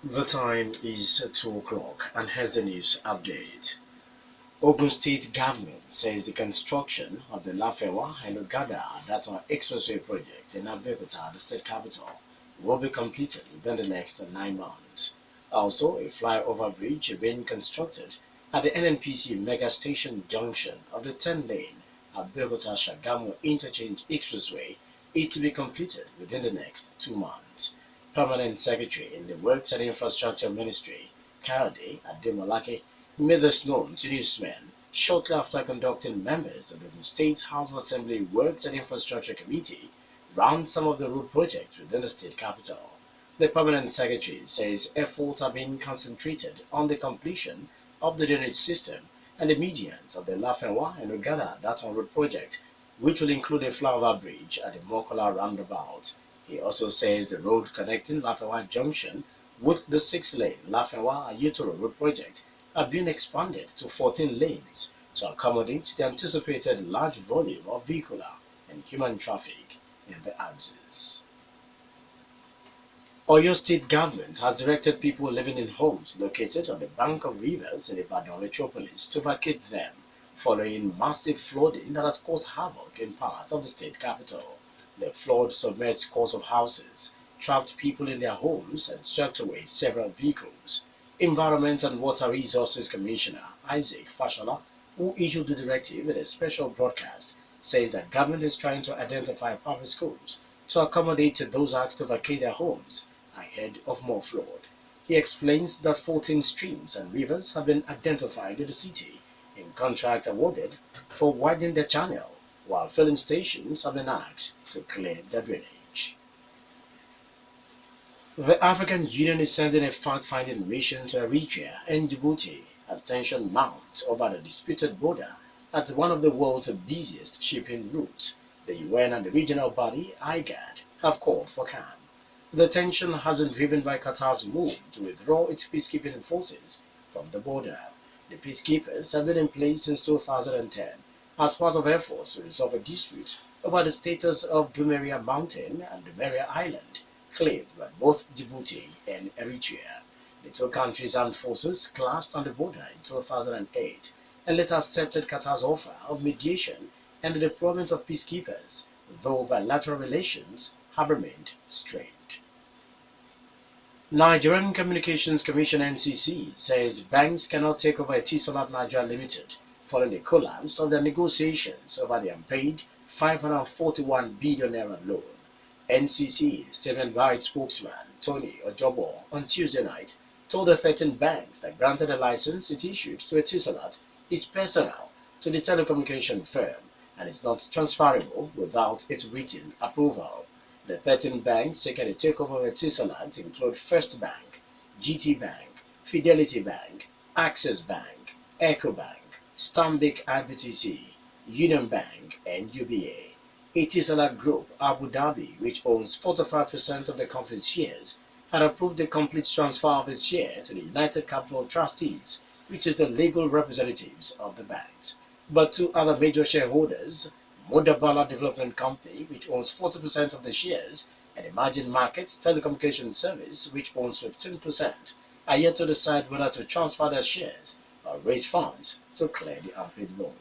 The time is 2 o'clock and here's the news update. Ogun State government says the construction of the Lafewa and Ogada Data Expressway project in Abeokuta, the state capital, will be completed within the next 9 months. Also, a flyover bridge being constructed at the NNPC Mega Station junction of the 10-lane Abeokuta-Shagamu Interchange Expressway is to be completed within the next 2 months. Permanent Secretary in the Works and Infrastructure Ministry, Kayode Ademalake, made this known to newsmen shortly after conducting members of the State House of Assembly Works and Infrastructure Committee round some of the road projects within the state capital. The permanent secretary says efforts are being concentrated on the completion of the drainage system and the medians of the Lafenwa and Ogada Daton Road project, which will include a flyover bridge at the Mokola roundabout. He also says the road connecting Lafenwa Junction with the 6-lane Lafenwa Ayutoro Road project are being expanded to 14 lanes to accommodate the anticipated large volume of vehicular and human traffic in the axis. Oyo State government has directed people living in homes located on the bank of rivers in Ibadan metropolis to vacate them following massive flooding that has caused havoc in parts of the state capital. The flood submerged scores of houses, trapped people in their homes, and swept away several vehicles. Environment and Water Resources Commissioner Isaac Fashola, who issued the directive in a special broadcast, says that government is trying to identify public schools to accommodate those asked to vacate their homes ahead of more flood. He explains that 14 streams and rivers have been identified in the city in contract awarded for widening their channel, while filling stations have been asked to clear their drainage. The African Union is sending a fact-finding mission to Eritrea and Djibouti as tension mounts over the disputed border at one of the world's busiest shipping routes. The UN and the regional body, IGAD, have called for calm. The tension has been driven by Qatar's move to withdraw its peacekeeping forces from the border. The peacekeepers have been in place since 2010 as part of efforts to resolve a dispute over the status of Dumeria Mountain and Dumeria Island, claimed by both Djibouti and Eritrea. The two countries' armed forces clashed on the border in 2008 and later accepted Qatar's offer of mediation and the deployment of peacekeepers, though bilateral relations have remained strained. Nigerian Communications Commission (NCC) says banks cannot take over Etisalat Nigeria Limited following the collapse of their negotiations over the unpaid 541 billion naira loan. NCC, statement by its spokesman Tony Ojobo on Tuesday night, told the 13 banks that granted the license it issued to Etisalat is personal to the telecommunication firm and is not transferable without its written approval. The 13 banks seeking a takeover of Etisalat include First Bank, GT Bank, Fidelity Bank, Access Bank, EcoBank, Stanbic IBTC, Union Bank, and UBA. Etisalat Group Abu Dhabi, which owns 45% of the company's shares, had approved the complete transfer of its share to the United Capital Trustees, which is the legal representatives of the banks. But two other major shareholders, Modabala Development Company, which owns 40% of the shares, and Emerging Markets Telecommunications Service, which owns 15%, are yet to decide whether to transfer their shares or raise funds to clear the unpaid loan.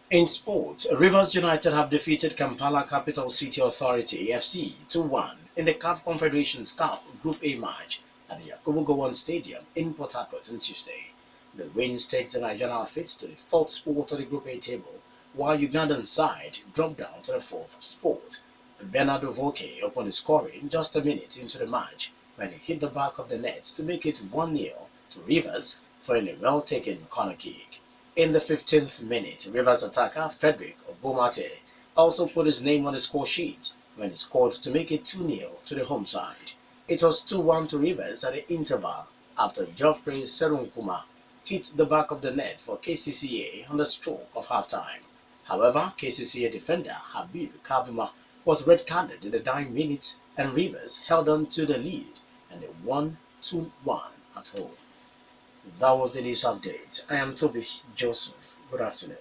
In sport, Rivers United have defeated Kampala Capital City Authority (AFC) 2-1 in the CAF Confederations Cup Group A match at the Yakubu Gowon Stadium in Port Harcourt on Tuesday. The win takes the Nigerian outfits to the third spot on the Group A table, while Ugandan side dropped down to the fourth spot. Bernardo Voke opened the scoring just a minute into the match when he hit the back of the net to make it 1-0 to Rivers following a well-taken corner kick. In the 15th minute, Rivers attacker Frederick Obomate also put his name on the score sheet when he scored to make it 2-0 to the home side. It was 2-1 to Rivers at the interval after Geoffrey Serunkuma hit the back of the net for KCCA on the stroke of halftime. However, KCCA defender Habib Kavuma was red-carded in the dying minutes and Rivers held on to the lead and they won 2-1 at home. That was the news update. I am Tobi Joseph. Good afternoon.